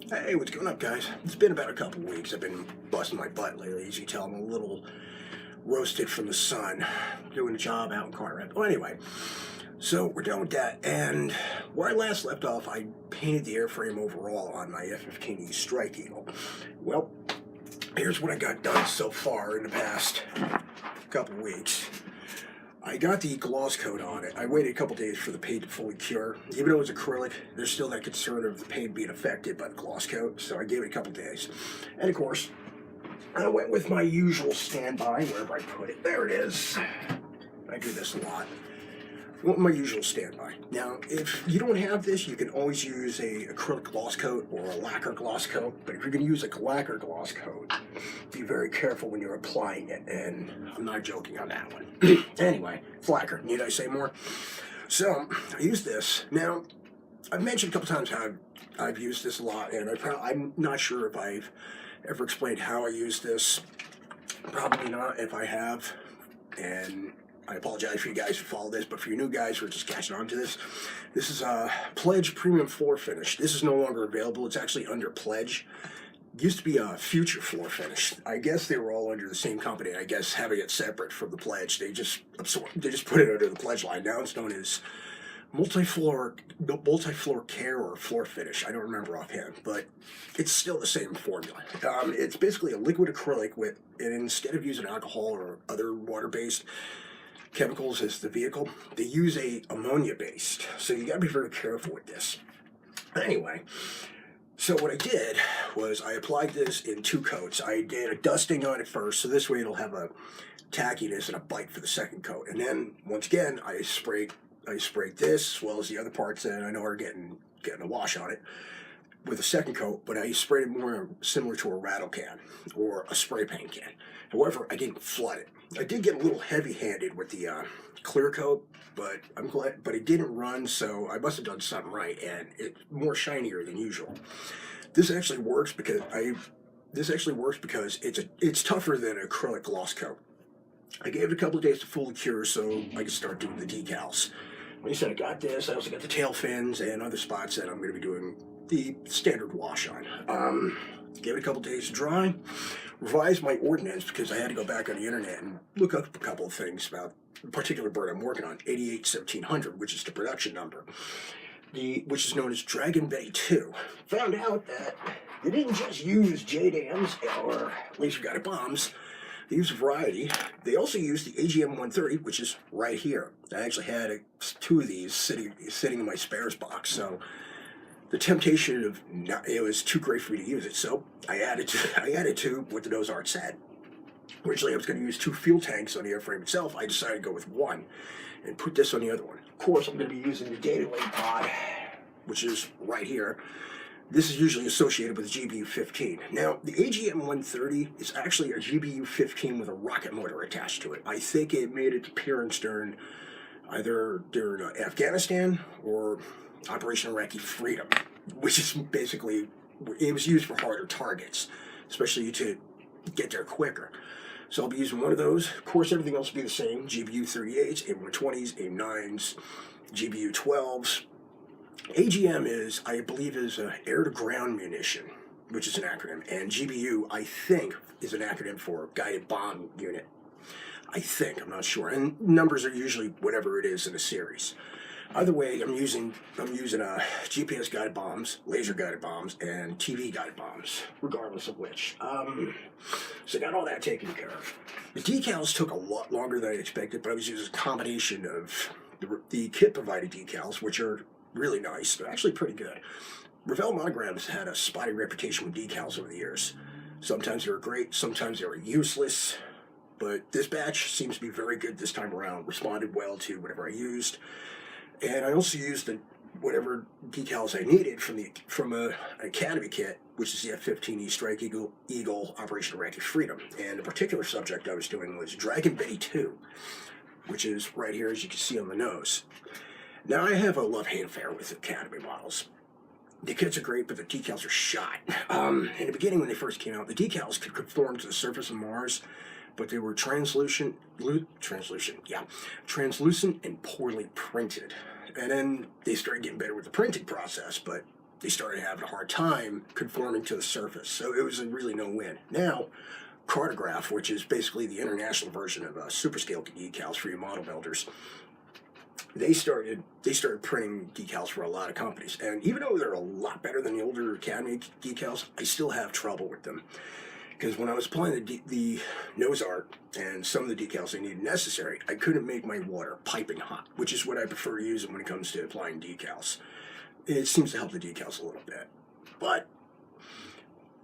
Hey, what's going up, guys? It's been about a couple weeks. I've been busting my butt lately. As you tell, I'm a little roasted from the sun, doing a job out in Colorado. Well, anyway, so we're done with that. And where I last left off, I painted the airframe overall on my F-15E Strike Eagle. Well, here's what I got done so far in the past couple weeks. I got the gloss coat on it. I waited a couple days for the paint to fully cure. Even though it's acrylic, there's still that concern of the paint being affected by the gloss coat, so I gave it a couple days. And of course, I went with my usual standby, wherever I put it. There it is. I do this a lot. My usual standby. Now, if you don't have this, you can always use a acrylic gloss coat or a lacquer gloss coat. But if you're going to use a lacquer gloss coat, be very careful when you're applying it. And I'm not joking on that one. Anyway, it's lacquer. Need I say more? So, I use this. Now, I've mentioned a couple times how I've used this a lot, and I'm not sure if I've ever explained how I use this. Probably not. If I have, and I apologize for you guys who follow this, but for you new guys who are just catching on to this, this is a Pledge Premium Floor Finish. This is no longer available. It's actually under Pledge. It used to be a Future Floor Finish. I guess they were all under the same company. I guess having it separate from the Pledge, they just put it under the Pledge line. Now it's known as multi-floor care or floor finish. I don't remember offhand, but it's still the same formula. It's basically a liquid acrylic and instead of using alcohol or other water-based chemicals as the vehicle, they use a ammonia-based. So you gotta be very careful with this. Anyway, so what I did was I applied this in two coats. I did a dusting on it first, so this way it'll have a tackiness and a bite for the second coat. And then once again, I sprayed this as well as the other parts that I know are getting a wash on it with a second coat, but I sprayed it more similar to a rattle can or a spray paint can. However, I didn't flood it. I did get a little heavy-handed with the clear coat, but I'm glad. But it didn't run, so I must have done something right, and it's more shinier than usual. This actually works because it's tougher than an acrylic gloss coat. I gave it a couple of days to fully cure, so I could start doing the decals. Like I said, I got this. I also got the tail fins and other spots that I'm going to be doing the standard wash on. Gave it a couple days to dry. Revised my ordnance because I had to go back on the internet and look up a couple of things about the particular bird I'm working on, 88-1700, which is the production number, which is known as Dragon Bay 2. Found out that they didn't just use JDAMs or laser-guided bombs. They use a variety. They also use the AGM-130, which is right here. I actually had two of these sitting in my spares box, so the temptation of it was too great for me to use it. So I added two what the nose art said. Originally, I was going to use two fuel tanks on the airframe itself. I decided to go with one and put this on the other one. Of course, I'm going to be using the data link pod, which is right here. This is usually associated with GBU-15. Now, the AGM-130 is actually a GBU-15 with a rocket motor attached to it. I think it made its appearance during Afghanistan or Operation Iraqi Freedom, which is basically, it was used for harder targets, especially to get there quicker. So I'll be using one of those. Of course, everything else will be the same. GBU-38s, AIM-120s, AIM-9s, GBU-12s. AGM is, I believe, is air-to-ground munition, which is an acronym, and GBU, I think, is an acronym for guided bomb unit. I think, I'm not sure, and numbers are usually whatever it is in a series. Either way, I'm using GPS guided bombs, laser guided bombs, and TV guided bombs, regardless of which. So I got all that taken care of. The decals took a lot longer than I expected, but I was using a combination of the kit provided decals, which are really nice. They're actually pretty good. Revell-Monogram has had a spotty reputation with decals over the years. Sometimes they were great, sometimes they were useless, but this batch seems to be very good this time around. Responded well to whatever I used. And I also used whatever decals I needed from an Academy kit, which is the F-15E Strike Eagle Operation Iraqi Freedom. And the particular subject I was doing was Dragon Bay 2, which is right here, as you can see on the nose. Now, I have a love-hate affair with Academy models. The kits are great, but the decals are shot. In the beginning, when they first came out, the decals could conform to the surface of Mars, but they were translucent and poorly printed. And then they started getting better with the printing process, but they started having a hard time conforming to the surface. So it was a really no-win. Now, Cartograph, which is basically the international version of superscale decals for your model builders, they started printing decals for a lot of companies. And even though they're a lot better than the older Academy decals, I still have trouble with them. Because when I was applying the nose art and some of the decals I needed necessary, I couldn't make my water piping hot, which is what I prefer using when it comes to applying decals. It seems to help the decals a little bit. But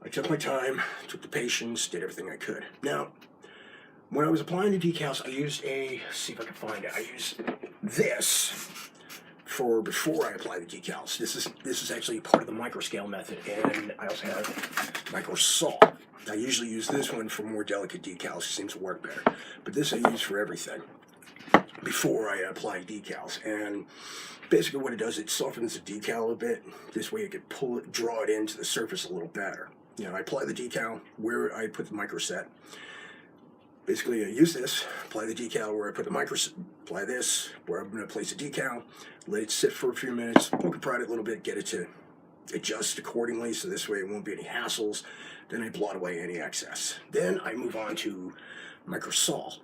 I took my time, took the patience, did everything I could. Now, when I was applying the decals, I used see if I can find it, I used this for before I apply the decals. This is actually part of the microscale method, and I also have micro salt. I usually use this one for more delicate decals. It seems to work better. But this I use for everything before I apply decals. And basically what it does, it softens the decal a bit. This way you can draw it into the surface a little better. You know, I apply the decal where I put the microset. Basically I use this, apply the decal where I put the microset, apply this where I'm going to place the decal, let it sit for a few minutes, poke and prod it a little bit, get it to adjust accordingly, so this way it won't be any hassles. Then I blot away any excess. Then I move on to microsol,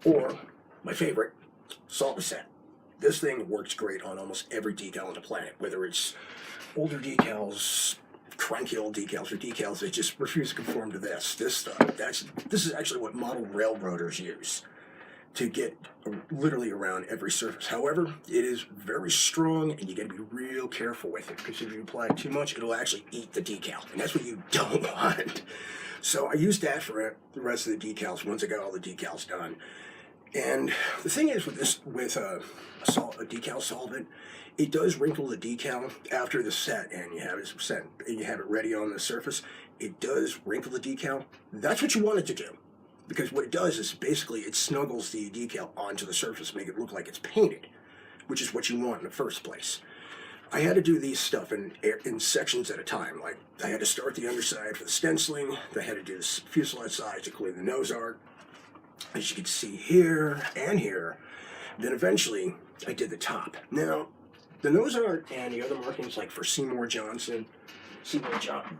or my favorite, Solvaset. This thing works great on almost every decal on the planet, whether it's older decals, cranky old decals, or decals that just refuse to conform to this. This is actually what model railroaders use to get literally around every surface. However, it is very strong, and you got to be real careful with it, because if you apply it too much, it'll actually eat the decal, and that's what you don't want. So I used that for the rest of the decals once I got all the decals done. And the thing is with this, with a decal solvent, it does wrinkle the decal after the set, and you have it set and you have it ready on the surface. It does wrinkle the decal. That's what you want it to do. Because what it does is basically it snuggles the decal onto the surface, make it look like it's painted, which is what you want in the first place. I had to do these stuff in sections at a time. Like, I had to start the underside for the stenciling, I had to do the fuselage sides, including the nose art, as you can see here and here. Then eventually, I did the top. Now, the nose art and the other markings, like for Seymour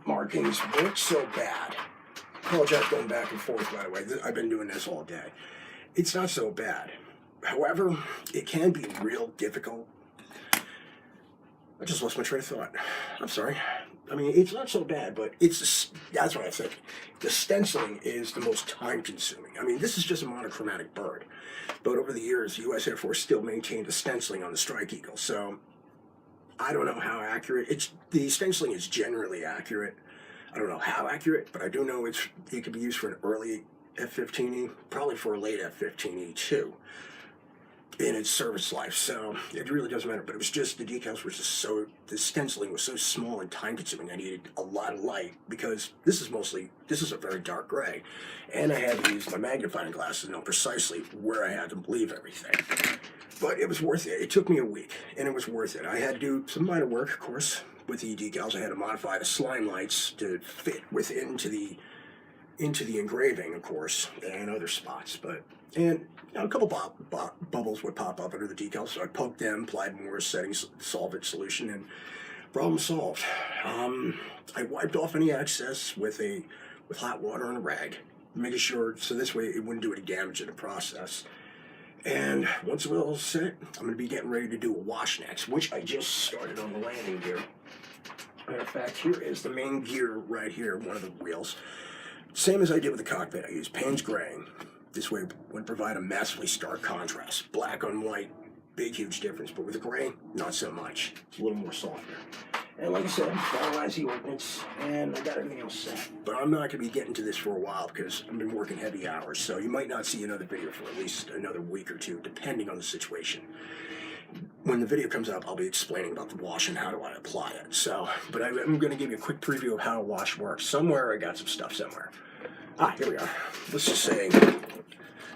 markings, weren't so bad. I apologize going back and forth, by the way. I've been doing this all day. It's not so bad. However, it can be real difficult. I just lost my train of thought. I'm sorry. I mean, it's not so bad, but that's what I think. The stenciling is the most time-consuming. I mean, this is just a monochromatic bird. But over the years, the U.S. Air Force still maintained the stenciling on the Strike Eagle. So, I don't know how accurate. The stenciling is generally accurate. I don't know how accurate, but I do know it could be used for an early F-15E, probably for a late F-15E too, in its service life. So it really doesn't matter. But it was just the decals were just the stenciling was so small and time consuming. I needed a lot of light, because this is a very dark gray, and I had to use my magnifying glass to know precisely where I had to leave everything. But it was worth it. It took me a week, and it was worth it. I had to do some minor work, of course. With the decals, I had to modify the slime lights to fit into the engraving, of course, and other spots. And a couple bubbles would pop up under the decals, so I poked them, applied more setting solvent solution, and problem solved. I wiped off any excess with hot water and a rag, making sure so this way it wouldn't do any damage in the process. And once it was all set, I'm going to be getting ready to do a wash next, which I just started on the landing gear. Matter of fact, here is the main gear right here, one of the wheels. Same as I did with the cockpit, I use Payne's graying. This way would provide a massively stark contrast. Black on white, big, huge difference. But with the gray, not so much. It's a little more softer. And like I said, finalized the ordnance, and I got everything else set. But I'm not going to be getting to this for a while, because I've been working heavy hours. So you might not see another video for at least another week or two, depending on the situation. When the video comes up, I'll be explaining about the wash and how do I apply it. So, but I'm going to give you a quick preview of how a wash works. Somewhere I got some stuff somewhere. Here we are. Let's just say,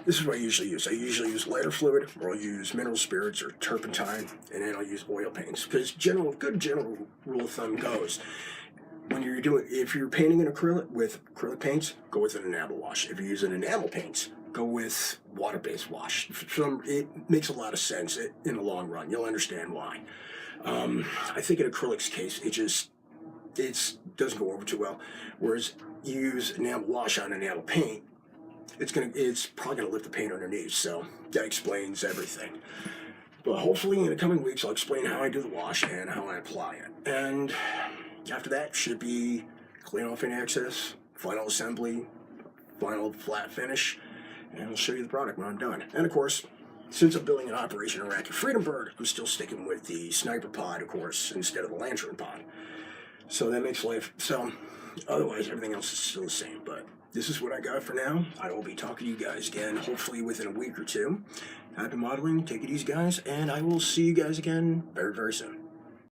this is what I usually use. I usually use lighter fluid, or I'll use mineral spirits or turpentine, and then I'll use oil paints. Because good general rule of thumb goes, if you're painting an acrylic with acrylic paints, go with an enamel wash. If you're using enamel paints, go with water-based wash. It makes a lot of sense in the long run. You'll understand why. I think in acrylics case, it doesn't go over too well. Whereas you use enamel wash on enamel paint, it's probably gonna lift the paint underneath. So that explains everything. But hopefully in the coming weeks, I'll explain how I do the wash and how I apply it. And after that, should be clean off any excess, final assembly, final flat finish, and I'll show you the product when I'm done. And of course, since I'm building an Operation Iraqi Freedom Bird, I'm still sticking with the sniper pod, of course, instead of the lantern pod. So that makes life, so otherwise everything else is still the same. But this is what I got for now. I will be talking to you guys again, hopefully within a week or two. Happy modeling, take it easy guys, and I will see you guys again very, very soon.